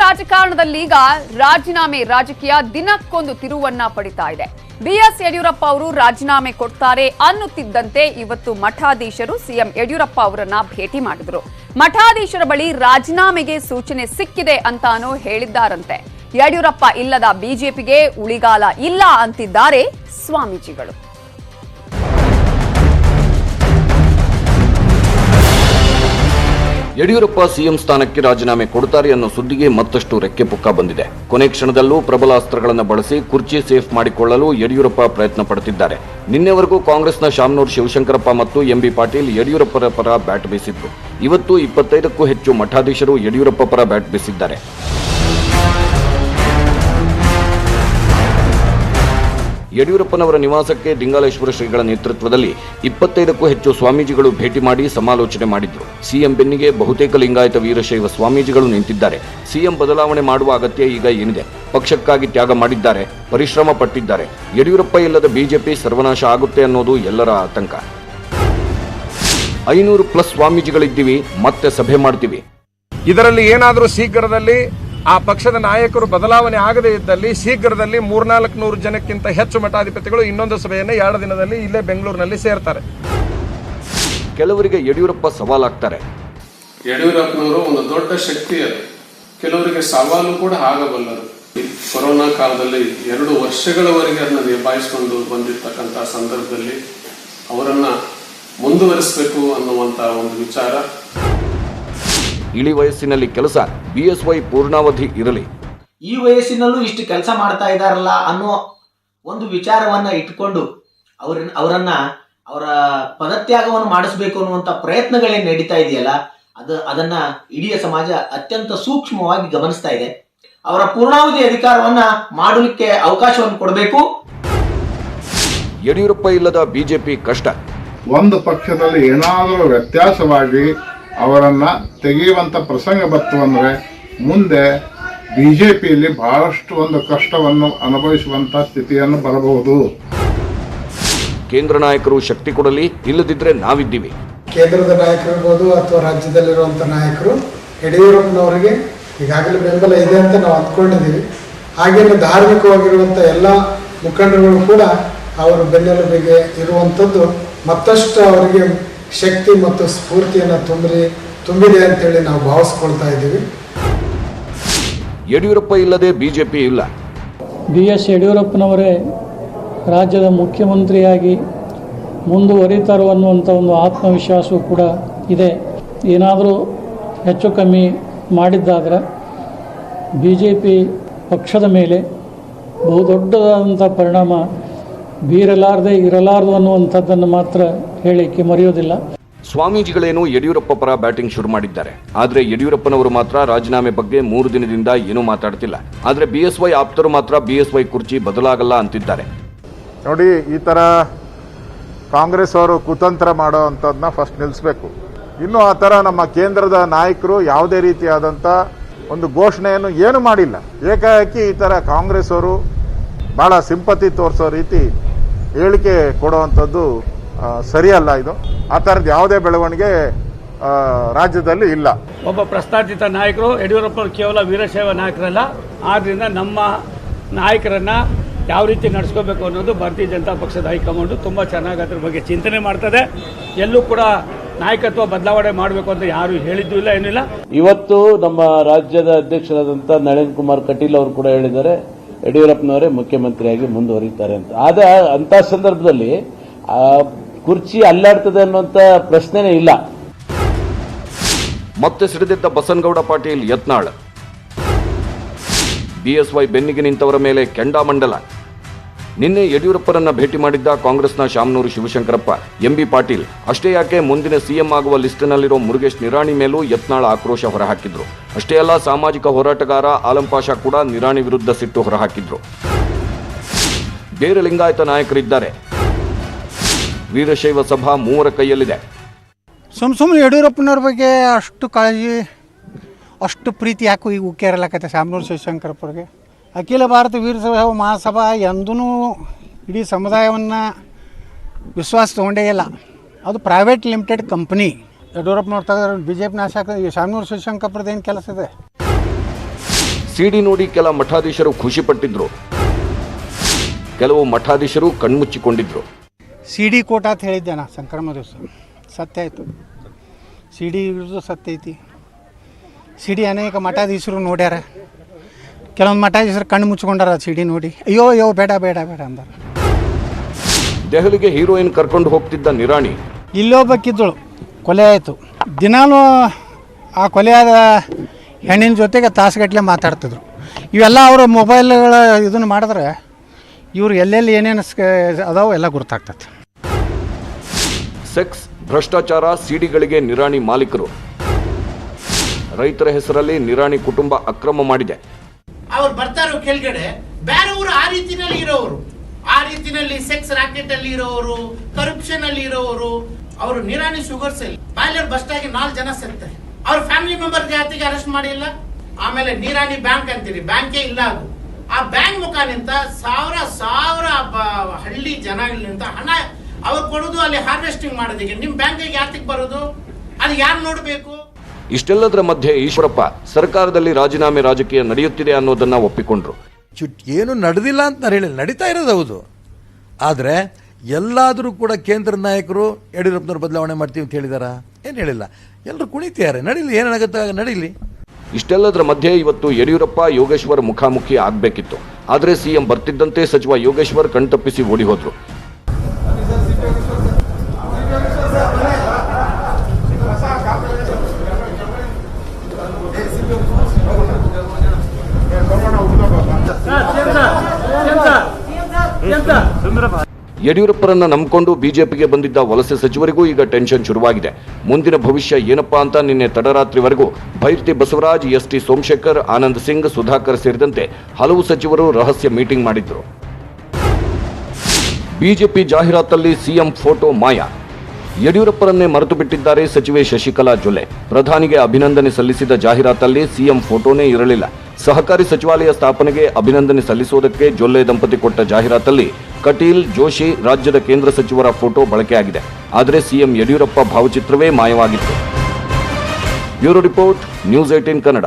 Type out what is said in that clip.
ರಾಜಕಾರಣದಲ್ಲಿ ಈಗ ರಾಜೀನಾಮೆ ರಾಜಕೀಯ ದಿನಕ್ಕೊಂದು ತಿರುವನ್ನ ಪಡಿತಾ ಇದೆ. ಬಿಎಸ್ ಯಡಿಯೂರಪ್ಪ ಅವರು ರಾಜೀನಾಮೆ ಕೊಡ್ತಾರೆ ಅನ್ನುತ್ತಿದ್ದಂತೆ ಇವತ್ತು ಮಠಾಧೀಶರು ಸಿಎಂ ಯಡಿಯೂರಪ್ಪ ಅವರನ್ನ ಭೇಟಿ ಮಾಡಿದ್ರು. ಮಠಾಧೀಶರ ಬಳಿ ರಾಜೀನಾಮೆಗೆ ಸೂಚನೆ ಸಿಕ್ಕಿದೆ ಅಂತಾನೂ ಹೇಳಿದ್ದಾರಂತೆ. ಯಡಿಯೂರಪ್ಪ ಇಲ್ಲದ ಬಿಜೆಪಿಗೆ ಉಳಿಗಾಲ ಇಲ್ಲ ಅಂತಿದ್ದಾರೆ ಸ್ವಾಮೀಜಿಗಳು. ಯಡಿಯೂರಪ್ಪ ಸಿಎಂ ಸ್ಥಾನಕ್ಕೆ ರಾಜೀನಾಮೆ ಕೊಡುತ್ತಾರೆ ಅನ್ನೋ ಸುದ್ದಿಗೆ ಮತ್ತಷ್ಟು ರೆಕ್ಕೆ ಪುಕ್ಕ ಬಂದಿದೆ. ಕೊನೆ ಕ್ಷಣದಲ್ಲೂ ಪ್ರಬಲ ಅಸ್ತ್ರಗಳನ್ನು ಬಳಸಿ ಕುರ್ಚಿ ಸೇಫ್ ಮಾಡಿಕೊಳ್ಳಲು ಯಡಿಯೂರಪ್ಪ ಪ್ರಯತ್ನ ಪಡುತ್ತಿದ್ದಾರೆ. ನಿನ್ನೆವರೆಗೂ ಕಾಂಗ್ರೆಸ್ನ ಶಾಮನೂರು ಶಿವಶಂಕರಪ್ಪ ಮತ್ತು ಎಂಬಿ ಪಾಟೀಲ್ ಯಡಿಯೂರಪ್ಪರ ಪರ ಬ್ಯಾಟ್ ಬೀಸಿದ್ರು. ಇವತ್ತು 25ಕ್ಕೂ ಹೆಚ್ಚು ಮಠಾಧೀಶರು ಯಡಿಯೂರಪ್ಪ ಪರ ಬ್ಯಾಟ್ ಬೀಸಿದ್ದಾರೆ. ಯಡಿಯೂರಪ್ಪನವರ ನಿವಾಸಕ್ಕೆ ಲಿಂಗಾಲೇಶ್ವರ ಶ್ರೀಗಳ ನೇತೃತ್ವದಲ್ಲಿ 25ಕ್ಕೂ ಹೆಚ್ಚು ಸ್ವಾಮೀಜಿಗಳು ಭೇಟಿ ಮಾಡಿ ಸಮಾಲೋಚನೆ ಮಾಡಿದ್ರು. ಸಿಎಂ ಬೆನ್ನಿಗೆ ಬಹುತೇಕ ಲಿಂಗಾಯತ ವೀರಶೈವ ಸ್ವಾಮೀಜಿಗಳು ನಿಂತಿದ್ದಾರೆ. ಸಿಎಂ ಬದಲಾವಣೆ ಮಾಡುವ ಅಗತ್ಯ ಈಗ ಏನಿದೆ? ಪಕ್ಷಕ್ಕಾಗಿ ತ್ಯಾಗ ಮಾಡಿದ್ದಾರೆ, ಪರಿಶ್ರಮ ಪಟ್ಟಿದ್ದಾರೆ. ಯಡಿಯೂರಪ್ಪ ಇಲ್ಲದ ಬಿಜೆಪಿ ಸರ್ವನಾಶ ಆಗುತ್ತೆ ಅನ್ನೋದು ಎಲ್ಲರ ಆತಂಕ. 500+ ಸ್ವಾಮೀಜಿಗಳಿದ್ದೀವಿ, ಮತ್ತೆ ಸಭೆ ಮಾಡ್ತೀವಿ. ಇದರಲ್ಲಿ ಏನಾದರೂ ಶೀಘ್ರದಲ್ಲಿ ಆ ಪಕ್ಷದ ನಾಯಕರು ಬದಲಾವಣೆ ಆಗದೇ ಇದ್ದಲ್ಲಿ ಶೀಘ್ರದಲ್ಲಿ 300-400 ಜನಕ್ಕಿಂತ ಹೆಚ್ಚು ಮಠಾಧಿಪತಿಗಳು ಇನ್ನೊಂದು ಸಭೆಯನ್ನು 2 ದಿನದಲ್ಲಿ ಇಲ್ಲೇ ಬೆಂಗಳೂರಿನಲ್ಲಿ ಸೇರ್ತಾರೆ. ಕೆಲವರಿಗೆ ಯಡಿಯೂರಪ್ಪ ಸವಾಲಾಗ್ತಾರೆ. ಯಡಿಯೂರಪ್ಪನವರು ಒಂದು ದೊಡ್ಡ ಶಕ್ತಿ, ಅದು ಕೆಲವರಿಗೆ ಸವಾಲು ಕೂಡ ಆಗಬಲ್ಲರು. ಕೊರೋನಾ ಕಾಲದಲ್ಲಿ 2 ವರ್ಷಗಳವರೆಗೆ ಅದನ್ನ ನಿಭಾಯಿಸಿಕೊಂಡು ಬಂದಿರತಕ್ಕಂತಹ ಸಂದರ್ಭದಲ್ಲಿ ಅವರನ್ನ ಮುಂದುವರಿಸಬೇಕು ಅನ್ನುವಂತ ಒಂದು ವಿಚಾರ. ಇಳಿ ವಯಸ್ಸಿನಲ್ಲಿ ಕೆಲಸ, ಬಿಎಸ್ವೈ ಪೂರ್ಣಾವಧಿ ಇರಲಿ. ಈ ವಯಸ್ಸಿನಲ್ಲೂ ಇಷ್ಟು ಕೆಲಸ ಮಾಡ್ತಾ ಇದ್ದಾರಲ್ಲ ಅನ್ನೋ ಒಂದು ವಿಚಾರವನ್ನ ಇಟ್ಕೊಂಡು ಅವರ ಪದತ್ಯಾಗವನ್ನು ಮಾಡಿಸಬೇಕು ಅನ್ನುವಂಥ ಪ್ರಯತ್ನಗಳೇನು ನಡೀತಾ ಇದೆಯಲ್ಲ, ಅದನ್ನ ಇಡೀ ಸಮಾಜ ಅತ್ಯಂತ ಸೂಕ್ಷ್ಮವಾಗಿ ಗಮನಿಸ್ತಾ ಇದೆ. ಅವರ ಪೂರ್ಣಾವಧಿ ಅಧಿಕಾರವನ್ನ ಮಾಡಲಿಕ್ಕೆ ಅವಕಾಶವನ್ನು ಕೊಡಬೇಕು. ಯಡಿಯೂರಪ್ಪ ಇಲ್ಲದ ಬಿಜೆಪಿ ಕಷ್ಟ. ಒಂದು ಪಕ್ಷದಲ್ಲಿ ಏನಾದರೂ ವ್ಯತ್ಯಾಸವಾಗಿ ಅವರನ್ನ ತೆಗೆಯುವಂತ ಪ್ರಸಂಗ ಬಂತು ಅಂದ್ರೆ ಮುಂದೆ ಬಿಜೆಪಿಯಲ್ಲಿ ಬಹಳಷ್ಟು ಒಂದು ಕಷ್ಟವನ್ನು ಅನುಭವಿಸುವಂತ ಸ್ಥಿತಿಯನ್ನು ಬರಬಹುದು. ಕೇಂದ್ರ ನಾಯಕರು ಶಕ್ತಿ ಕೊಡಲಿ, ಇಲ್ಲದಿದ್ರೆ ನಾವಿದ್ದೀವಿ. ಕೇಂದ್ರದ ನಾಯಕರಿರ್ಬೋದು ಅಥವಾ ರಾಜ್ಯದಲ್ಲಿರುವಂಥ ನಾಯಕರು ಯಡಿಯೂರಪ್ಪನವರಿಗೆ ಈಗಾಗಲೇ ಬೆಂಬಲ ಇದೆ ಅಂತ ನಾವು ಅಂದ್ಕೊಂಡಿದ್ದೀವಿ. ಹಾಗೇನೆ ಧಾರ್ಮಿಕವಾಗಿರುವಂಥ ಎಲ್ಲ ಮುಖಂಡರುಗಳು ಕೂಡ ಅವರು ಬೆನ್ನೆಲುಬಿಗೆ ಇರುವಂಥದ್ದು ಮತ್ತಷ್ಟು ಅವರಿಗೆ ಶಕ್ತಿ ಮತ್ತು ಸ್ಫೂರ್ತಿಯನ್ನು ತುಂಬಿದೆ ಅಂತೇಳಿ ನಾವು ಭಾವಿಸ್ಕೊಳ್ತಾ ಇದ್ದೀವಿ. ಯಡಿಯೂರಪ್ಪ ಇಲ್ಲದೆ ಬಿಜೆಪಿ ಇಲ್ಲ. BS ಯಡಿಯೂರಪ್ಪನವರೇ ರಾಜ್ಯದ ಮುಖ್ಯಮಂತ್ರಿಯಾಗಿ ಮುಂದುವರಿತಾರೆ ಅನ್ನುವಂಥ ಒಂದು ಆತ್ಮವಿಶ್ವಾಸವೂ ಕೂಡ ಇದೆ. ಏನಾದರೂ ಹೆಚ್ಚು ಕಮ್ಮಿ ಮಾಡಿದ್ದಾದರೆ BJP ಪಕ್ಷದ ಮೇಲೆ ಬಹುದೊಡ್ಡದಾದಂಥ ಪರಿಣಾಮ ಬೀರಲಾರದೆ ಇರಲಾರದು ಅನ್ನುವಂಥದ್ದನ್ನು ಮಾತ್ರ ಹೇಳಿಕೆ ಮರೆಯೋದಿಲ್ಲ. ಸ್ವಾಮೀಜಿಗಳೇನು ಯಡಿಯೂರಪ್ಪ ಪರ ಬ್ಯಾಟಿಂಗ್ ಶುರು ಮಾಡಿದ್ದಾರೆ. ಆದರೆ ಯಡಿಯೂರಪ್ಪನವರು ಮಾತ್ರ ರಾಜೀನಾಮೆ ಬಗ್ಗೆ 3 ದಿನದಿಂದ ಏನೂ ಮಾತಾಡ್ತಿಲ್ಲ. ಆದರೆ BSY ಆಪ್ತರು ಮಾತ್ರ BSY ಕುರ್ಚಿ ಬದಲಾಗಲ್ಲ ಅಂತಿದ್ದಾರೆ. ನೋಡಿ, ಈ ಥರ ಕಾಂಗ್ರೆಸ್ ಅವರು ಕುತಂತ್ರ ಮಾಡೋ ಅಂಥದ್ದನ್ನ ಫಸ್ಟ್ ನಿಲ್ಲಿಸಬೇಕು. ಇನ್ನು ಆ ಥರ ನಮ್ಮ ಕೇಂದ್ರದ ನಾಯಕರು ಯಾವುದೇ ರೀತಿಯಾದಂಥ ಒಂದು ಘೋಷಣೆಯನ್ನು ಏನು ಮಾಡಿಲ್ಲ. ಏಕಾಏಕಿ ಈ ಥರ ಕಾಂಗ್ರೆಸ್ ಅವರು ಭಾಳ ಸಿಂಪತಿ ತೋರಿಸೋ ರೀತಿ ಹೇಳಿಕೆ ಕೊಡುವಂಥದ್ದು ಸರಿಯಲ್ಲ. ಇದು ಆ ಥರದ್ದು ಯಾವುದೇ ಬೆಳವಣಿಗೆ ರಾಜ್ಯದಲ್ಲಿ ಇಲ್ಲ. ಒಬ್ಬ ಪ್ರಸ್ತಾಪಿತ ನಾಯಕರು ಯಡಿಯೂರಪ್ಪ ಕೇವಲ ವೀರಶೈವ ನಾಯಕರಲ್ಲ. ಆದ್ದರಿಂದ ನಮ್ಮ ನಾಯಕರನ್ನ ಯಾವ ರೀತಿ ನಡೆಸ್ಕೋಬೇಕು ಅನ್ನೋದು ಭಾರತೀಯ ಜನತಾ ಪಕ್ಷದ ಹೈಕಮಾಂಡು ತುಂಬ ಚೆನ್ನಾಗಿ ಅದ್ರ ಬಗ್ಗೆ ಚಿಂತನೆ ಮಾಡ್ತದೆ. ಎಲ್ಲೂ ಕೂಡ ನಾಯಕತ್ವ ಬದಲಾವಣೆ ಮಾಡಬೇಕು ಅಂತ ಯಾರು ಹೇಳಿದ್ದೂ ಇಲ್ಲ, ಏನಿಲ್ಲ. ಇವತ್ತು ನಮ್ಮ ರಾಜ್ಯದ ಅಧ್ಯಕ್ಷರಾದಂಥ ನಳಿನ್ ಕುಮಾರ್ ಕಟೀಲ್ ಅವರು ಕೂಡ ಹೇಳಿದ್ದಾರೆ, ಯಡಿಯೂರಪ್ಪನವರೇ ಮುಖ್ಯಮಂತ್ರಿಯಾಗಿ ಮುಂದುವರಿತಾರೆ ಅಂತ. ಆದ ಅಂತ ಸಂದರ್ಭದಲ್ಲಿ ಕುರ್ಚಿ ಅಲ್ಲಾಡ್ತದೆ ಅನ್ನುವಂಥ ಪ್ರಶ್ನೆನೇ ಇಲ್ಲ. ಮತ್ತೆ ಸಿಡಿದೆದ್ದ ಬಸನಗೌಡ ಪಾಟೀಲ್ ಯತ್ನಾಳ್. BSY ಬೆನ್ನಿಗೆ ನಿಂತವರ ಮೇಲೆ ಕೆಂಡಾಮಂಡಲ. ನಿನ್ನೆ ಯಡಿಯೂರಪ್ಪರನ್ನ ಭೇಟಿ ಮಾಡಿದ್ದ ಕಾಂಗ್ರೆಸ್ನ ಶಾಮನೂರು ಶಿವಶಂಕರಪ್ಪ, ಎಂಬಿ ಪಾಟೀಲ್. ಅಷ್ಟೇ ಯಾಕೆ, ಮುಂದಿನ ಸಿಎಂ ಆಗುವ ಲಿಸ್ಟ್ನಲ್ಲಿರೋ ಮುರುಗೇಶ್ ನಿರಾಣಿ ಮೇಲೂ ಯತ್ನಾಳ್ ಆಕ್ರೋಶ ಹೊರಹಾಕಿದ್ರು. ಅಷ್ಟೇ ಅಲ್ಲ, ಸಾಮಾಜಿಕ ಹೋರಾಟಗಾರ ಆಲಂ ಪಾಷಾ ಕೂಡ ನಿರಾಣಿ ವಿರುದ್ಧ ಸಿಟ್ಟು ಹೊರಹಾಕಿದ್ರು. ಬೇರೆ ಲಿಂಗಾಯತ ನಾಯಕರಿದ್ದಾರೆ. ವೀರಶೈವ ಸಭಾ 3 ಕೈಯಲ್ಲಿದೆ. ಸುಮ್ಮನೆ ಯಡಿಯೂರಪ್ಪನವ್ರ ಬಗ್ಗೆ ಅಷ್ಟು ಕಾಳಜಿ, ಅಷ್ಟು ಪ್ರೀತಿ ಯಾಕೋ ಈಗ ಉಕ್ಕೇರಲಕತ್ತೆ ಶಾಮನೂರು ಶಿವಶಂಕರಪ್ಪರಿಗೆ. ಅಖಿಲ ಭಾರತ ವೀರಶೈವ ಮಹಾಸಭಾ ಎಂದೂ ಇಡೀ ಸಮುದಾಯವನ್ನು ವಿಶ್ವಾಸ ತೊಗೊಂಡೇ ಇಲ್ಲ. ಅದು ಪ್ರೈವೇಟ್ ಲಿಮಿಟೆಡ್ ಕಂಪ್ನಿ. ಯಡಿಯೂರಪ್ಪನವ್ರು ತೆಗೆದ್ರೆ BJP ನಾಶ ಆಗ್ತದೆ. ಶಾಮನೂರು ಶಿವಶಂಕರಪ್ಪರದ್ದು ಏನು ಕೆಲಸ ಇದೆ? ಸಿಡಿ ನೋಡಿ ಕೆಲ ಮಠಾಧೀಶರು ಖುಷಿಪಟ್ಟಿದ್ರು, ಕೆಲವು ಮಠಾಧೀಶರು ಕಣ್ಮುಚ್ಚಿಕೊಂಡಿದ್ರು. CD ಕೋಟ ಅಂತ ಹೇಳಿದ್ದೆ ನಾ ಸಂಕ್ರಮ ದಿವಸ, ಸತ್ಯ ಆಯಿತು. CD ಇರೋದು ಸತ್ಯ ಐತಿ. CD ಅನೇಕ ಮಠಾಧೀಶರು ನೋಡ್ಯಾರ, ಕೆಲವೊಂದು ಮಠಾಧೀಶರು ಕಣ್ಣು ಮುಚ್ಕೊಂಡಾರ CD ನೋಡಿ, ಅಯ್ಯೋ ಬೇಡ ಬೇಡ ಬೇಡ ಅಂದಾರ. ದೆಹಲಿಗೆ ಹೀರೋಯಿನ್ ಕರ್ಕೊಂಡು ಹೋಗ್ತಿದ್ದ ನಿರಾಣಿ ಇಲ್ಲೊಬ್ಬಕ್ಕಿದ್ದಳು, ಕೊಲೆ ಆಯಿತು. ದಿನಾಲೂ ಆ ಕೊಲೆಯಾದ ಹೆಣ್ಣಿನ ಜೊತೆಗೆ ತಾಸುಗಟ್ಟಲೆ ಮಾತಾಡ್ತಿದ್ರು. ಇವೆಲ್ಲ ಅವರ ಮೊಬೈಲ್ಗಳ ಇದನ್ನು ಮಾಡಿದ್ರೆ ಇವರು ಎಲ್ಲೆಲ್ಲಿ ಏನೇನು ಅದಾವು ಎಲ್ಲ ಗೊತ್ತಾಗ್ತದೆ. ಸೆಕ್ಸ್, ಭ್ರಷ್ಟಾಚಾರ, ಸಿಡಿಗಳಿಗೆ ನಿರಾಣಿ ಮಾಲೀಕರು. ರೈತರ ಹೆಸರಲ್ಲಿ ನಿರಾಣಿ ಕುಟುಂಬ ಅಕ್ರಮ ಮಾಡಿದೆ. ಅವ್ರು ಬರ್ತಾರೋ ಕೆಳಗಡೆ ಬೇರೆಯವರು ಆ ರೀತಿನಲ್ಲಿ ಇರೋರು, ಆ ರೀತಿನಲ್ಲಿ ಸೆಕ್ಸ್ ರಾಕೆಟ್ ಅಲ್ಲಿ ಇರೋರು, ಕರಪ್ಷನ್ ಅಲ್ಲಿ ಇರೋರು. ಅವರು ನಿರಾಣಿ ಶುಗರ್ಸ್ ಅಲ್ಲಿ ಬಾಯ್ಲರ್ ಬಸ್ಟ್ ಆಗಿ 4 ಜನ ಸತ್ತಾರೆ. ಅವ್ರ ಫ್ಯಾಮಿಲಿ ಮೆಂಬರ್ ಜಾತಿಗೆ ಅರೆಸ್ಟ್ ಮಾಡಿಲ್ಲ. ಆಮೇಲೆ ನಿರಾಣಿ ಬ್ಯಾಂಕ್ ಅಂತೀರಿ, ಬ್ಯಾಂಕೇ ಇಲ್ಲ ಅದು. ಆ ಬ್ಯಾಂಕ್ ಮುಖಾನಿಂದ ಸಾವಿರ ಹಳ್ಳಿ ಜನಗಳಿಂದ ಹಣ ಅವ್ರು ಕೊಡೋದು, ಅಲ್ಲಿ ಹಾರ್ವೆಸ್ಟಿಂಗ್ ಮಾಡೋದಕ್ಕೆ ನಿಮ್ ಬ್ಯಾಂಕಿಗೆ ಯಾತಿಗೆ ಬರೋದು, ಅದು ಯಾರು ನೋಡ್ಬೇಕು? ಇಷ್ಟೆಲ್ಲದರ ಮಧ್ಯೆ ಈಶ್ವರಪ್ಪ ಸರ್ಕಾರದಲ್ಲಿ ರಾಜೀನಾಮೆ ರಾಜಕೀಯ ನಡೆಯುತ್ತಿದೆ ಅನ್ನೋದನ್ನ ಒಪ್ಪಿಕೊಂಡ್ರು. ಏನು ನಡೆದಿಲ್ಲ ಅಂತ ನಾನು ಹೇಳಿಲ್ಲ, ನಡೀತಾ ಇರೋದು ಹೌದು. ಆದರೆ ಎಲ್ಲಾದರೂ ಕೂಡ ಕೇಂದ್ರ ನಾಯಕರು ಯಡಿಯೂರಪ್ಪನವ್ರು ಬದಲಾವಣೆ ಮಾಡ್ತೀವಿ ಅಂತ ಹೇಳಿದಾರ? ಏನು ಹೇಳಿಲ್ಲ. ಎಲ್ಲರೂ ಕುಣಿತಿದ್ದಾರೆ, ನಡೀಲಿ, ಏನಾಗುತ್ತೆ ನಡೀಲಿ. ಇಷ್ಟೆಲ್ಲದರ ಮಧ್ಯೆ ಇವತ್ತು ಯಡಿಯೂರಪ್ಪ ಯೋಗೇಶ್ವರ್ ಮುಖಾಮುಖಿ ಆಗಬೇಕಿತ್ತು. ಆದರೆ ಸಿಎಂ ಬರ್ತಿದ್ದಂತೆ ಸಚಿವ ಯೋಗೇಶ್ವರ್ ಕಣ್ತಪ್ಪಿಸಿ ಓಡಿ ಹೋದ್ರು. ಯಡಿಯೂರಪ್ಪರನ್ನ ನಂಬಿಕೊಂಡು ಬಿಜೆಪಿಗೆ ಬಂದಿದ್ದ ವಲಸೆ ಸಚಿವರಿಗೂ ಈಗ ಟೆನ್ಷನ್ ಶುರುವಾಗಿದೆ. ಮುಂದಿನ ಭವಿಷ್ಯ ಏನಪ್ಪಾ ಅಂತ ನಿನ್ನೆ ತಡರಾತ್ರಿವರೆಗೂ ಭೈರತಿ ಬಸವರಾಜ್, ಎಸ್ ಟಿ ಸೋಮಶೇಖರ್, ಆನಂದ್ ಸಿಂಗ್, ಸುಧಾಕರ್ ಸೇರಿದಂತೆ ಹಲವು ಸಚಿವರು ರಹಸ್ಯ ಮೀಟಿಂಗ್ ಮಾಡಿದ್ರು. ಬಿಜೆಪಿ ಜಾಹೀರಾತಲ್ಲಿ ಸಿಎಂ ಫೋಟೋ ಮಾಯ. ಯಡಿಯೂರಪ್ಪರನ್ನೇ ಮರೆತು ಬಿಟ್ಟಿದ್ದಾರೆ ಸಚಿವೆ ಶಶಿಕಲಾ ಜೊಲ್ಲೆ. ಪ್ರಧಾನಿಗೆ ಅಭಿನಂದನೆ ಸಲ್ಲಿಸಿದ ಜಾಹೀರಾತಲ್ಲಿ ಸಿಎಂ ಫೋಟೋನೇ ಇರಲಿಲ್ಲ. ಸಹಕಾರಿ ಸಚಿವಾಲಯ ಸ್ಥಾಪನೆಗೆ ಅಭಿನಂದನೆ ಸಲ್ಲಿಸುವುದಕ್ಕೆ ಜೊಲ್ಲೆ ದಂಪತಿ ಕೊಟ್ಟ ಜಾಹೀರಾತಲ್ಲಿ ಕಟೀಲ್, ಜೋಶಿ, ರಾಜ್ಯದ ಕೇಂದ್ರ ಸಚಿವರ ಫೋಟೋ ಬಳಕೆಯಾಗಿದೆ. ಆದರೆ ಸಿಎಂ ಯಡಿಯೂರಪ್ಪ ಭಾವಚಿತ್ರವೇ ಮಾಯವಾಗಿತ್ತು. Bureau report, news 18 Kannada.